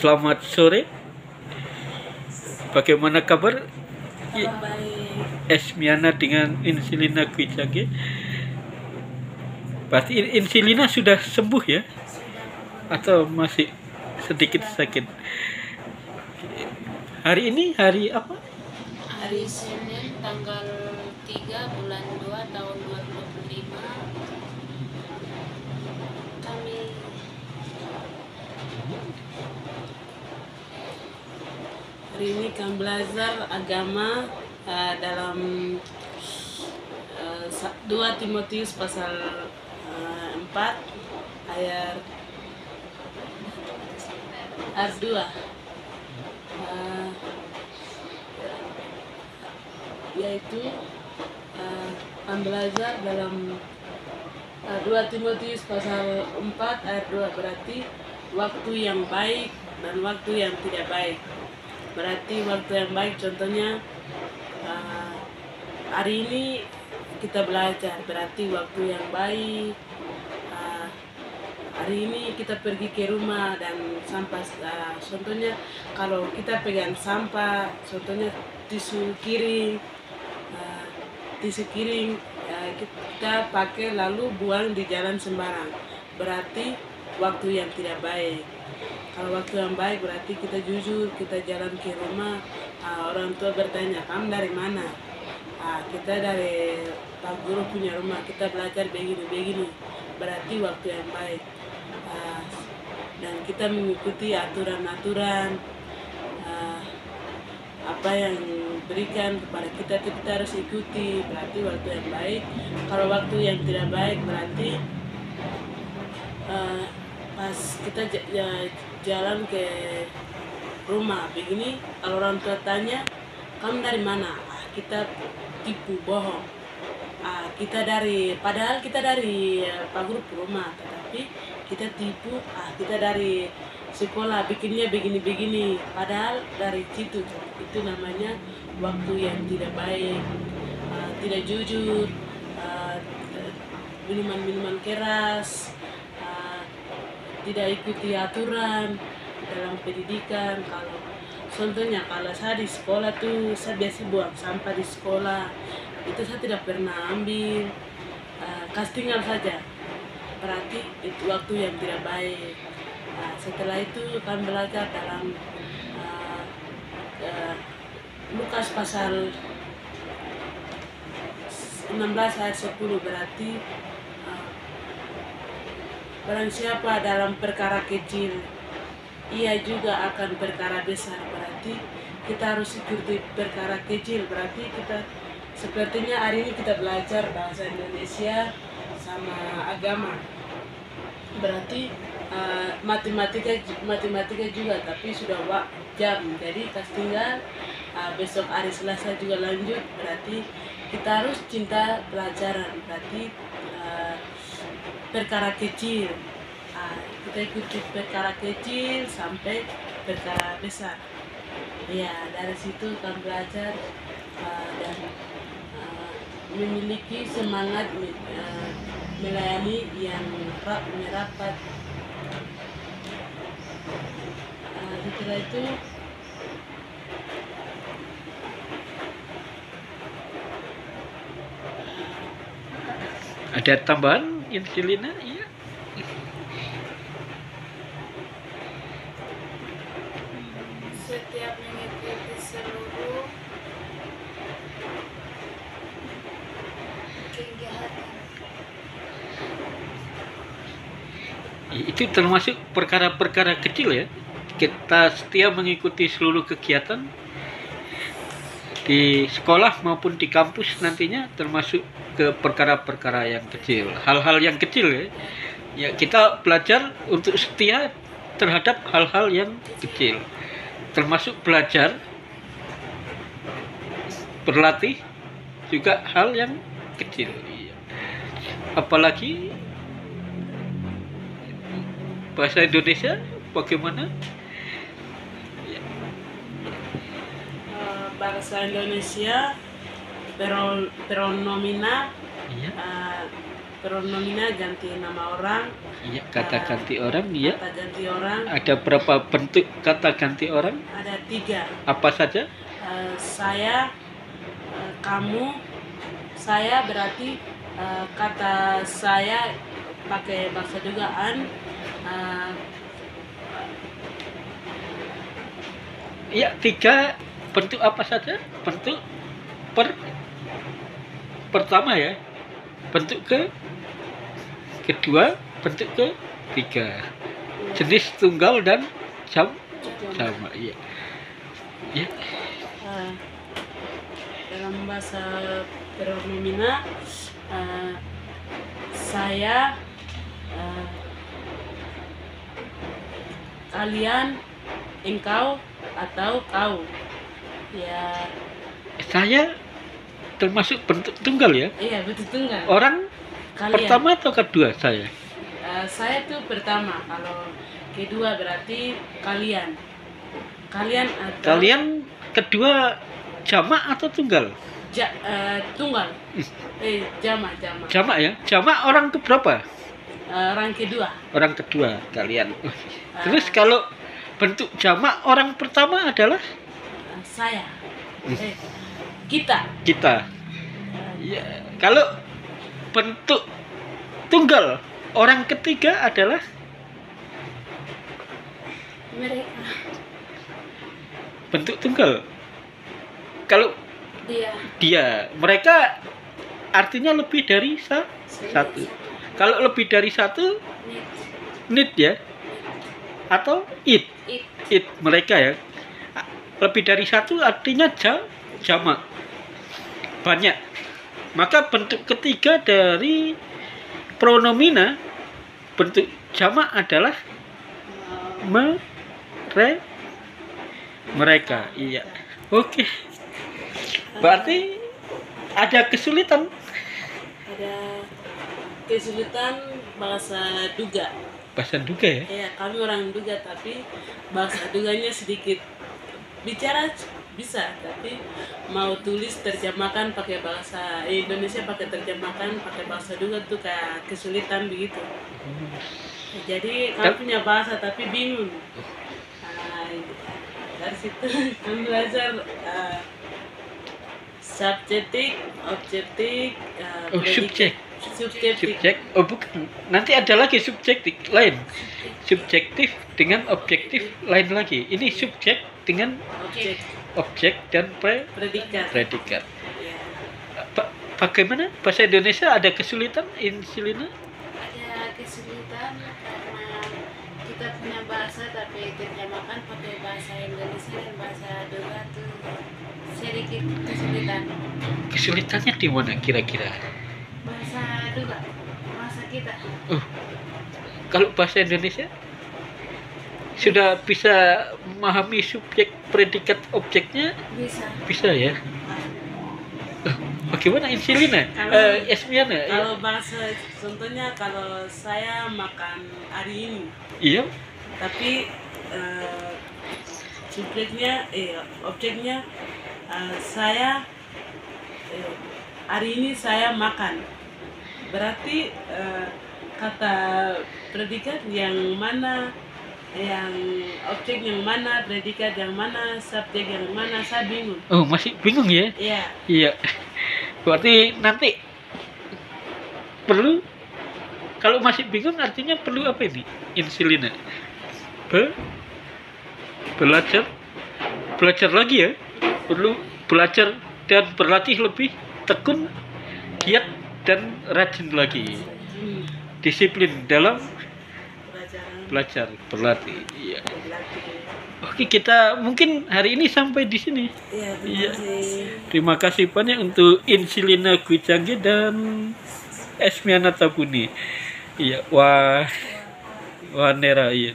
Selamat sore. Bagaimana kabar? Baik. Esmiana dengan Insilina Kwijage. Pasti Insilina sudah sembuh ya? Atau masih sedikit sakit? Hari ini hari apa? Hari Senin tanggal 3 bulan 2 tahun 2025 kami hari ini kami belajar agama dalam 2 Timotius pasal 4 ayat 2 yaitu kami belajar dalam 2 Timotius pasal 4 ayat 2, berarti waktu yang baik dan waktu yang tidak baik. Berarti waktu yang baik contohnya hari ini kita belajar, berarti waktu yang baik. Hari ini kita pergi ke rumah dan sampah, contohnya kalau kita pegang sampah, contohnya tisu kiring, kita pakai lalu buang di jalan sembarang, berarti waktu yang tidak baik. Kalau waktu yang baik berarti kita jujur, kita jalan ke rumah, orang tua bertanya, kamu dari mana? Kita dari Pak Guru punya rumah, kita belajar begini-begini, berarti waktu yang baik. Dan kita mengikuti aturan-aturan apa yang berikan kepada kita, kita harus ikuti, berarti waktu yang baik. Kalau waktu yang tidak baik berarti pas kita jalan ke rumah begini, kalau orang tua tanya kamu dari mana, kita tipu bohong, padahal kita dari Pak Guru ke rumah, tetapi kita tipu, kita dari sekolah bikinnya begini-begini, padahal dari situ. Itu namanya waktu yang tidak baik, tidak jujur, minuman-minuman keras, tidak ikuti aturan dalam pendidikan. Kalau contohnya kalau saya di sekolah tuh, saya biasa buang sampah di sekolah, itu saya tidak pernah ambil, kasih tinggal saja, berarti itu waktu yang tidak baik. Setelah itu kami belajar dalam Lukas pasal 16 ayat 10, berarti barang siapa dalam perkara kecil, ia juga akan perkara besar. Berarti kita harus ikuti perkara kecil, berarti kita sepertinya hari ini kita belajar bahasa Indonesia sama agama, berarti matematika juga, tapi sudah jam, jadi kasih tinggal. Besok hari Selasa juga lanjut, berarti kita harus cinta pelajaran, berarti perkara kecil, kita ikuti perkara kecil sampai perkara besar. Ya, dari situ kan belajar dan memiliki semangat melayani yang merapat. Setelah itu Ada tambahan Insilina? Iya. setiap mengikuti seluruh kegiatan. Itu termasuk perkara-perkara kecil ya. Kita setia mengikuti seluruh kegiatan di sekolah maupun di kampus nantinya, termasuk ke perkara-perkara yang kecil, hal-hal yang kecil ya. Ya, kita belajar untuk setia terhadap hal-hal yang kecil, termasuk belajar, berlatih juga hal yang kecil. Apalagi bahasa Indonesia bagaimana? Bahasa Indonesia pronomina, Iya. pronomina ganti nama orang. Iya, kata ganti orang. Iya. Kata ganti orang Ada berapa bentuk kata ganti orang? ada 3. Apa saja? Saya, kamu. Saya berarti kata saya pakai bahasa dugaan. Iya, 3 bentuk apa saja? Bentuk pertama ya. Bentuk kedua, bentuk ketiga. Jenis tunggal dan sama. Iya. Iya. Dalam bahasa pronomina saya, kalian, engkau atau kau. Ya, Saya termasuk bentuk tunggal ya. iya betul tunggal. Orang Kalian. pertama atau kedua saya? Saya tuh pertama, kalau kedua berarti kalian. Kalian atau Kalian kedua jamak atau tunggal? tunggal. Jamak. Jamak ya. Jamak orang keberapa? Orang kedua. Orang kedua kalian. Terus kalau bentuk jamak orang pertama adalah Saya. Kita. kita. Ya, kalau bentuk tunggal orang ketiga adalah Mereka. bentuk tunggal. Kalau Dia. mereka artinya lebih dari satu. Kalau lebih dari satu, need ya, atau it mereka ya. Lebih dari satu artinya jamak, banyak. Maka bentuk ketiga dari pronomina bentuk jamak adalah mereka. Iya. Oke. Berarti ada kesulitan. Ada kesulitan bahasa Duga. Bahasa Duga ya. Ya, kami orang Duga tapi bahasa Duganya sedikit. Bicara bisa, tapi mau tulis terjemahkan pakai bahasa Indonesia, pakai terjemahkan pakai bahasa Duga tuh kayak kesulitan begitu. Jadi kami punya bahasa tapi bingung. Dari situ kami belajar subjektif, objektif, Subjek. Oh bukan. Nanti ada lagi subjektif lain. Subjektif dengan objektif lain lagi. Ini subjek dengan objek dan predikat. Ya. Bagaimana bahasa Indonesia ada kesulitan insilina? Ada kesulitan karena kita punya bahasa tapi terjemahkan pakai bahasa Indonesia dan bahasa Duga tuh sedikit kesulitan. Kesulitannya di mana kira-kira? Bahasa Duga, bahasa kita. Kalau bahasa Indonesia sudah bisa memahami subjek, predikat, objeknya bisa ya. Bagaimana insilina? Esmiana? Kalau bahasa contohnya kalau saya makan hari ini. Iya. Tapi objeknya saya hari ini saya makan. Berarti kata predikat yang mana, yang objek yang mana, predikat yang mana, subjek yang mana, saya bingung. Oh, masih bingung ya? Iya. Iya. Berarti nanti perlu, kalau masih bingung artinya perlu apa ini? Insilina. Belajar lagi ya. Perlu belajar dan berlatih lebih tekun, giat dan rajin lagi. Disiplin dalam belajar, berlatih. Iya. Oke, kita mungkin hari ini sampai di sini. Iya. Terima kasih banyak untuk Insilina Gwijangge dan Esmiana Tabuni. Iya, wah Nera, iya.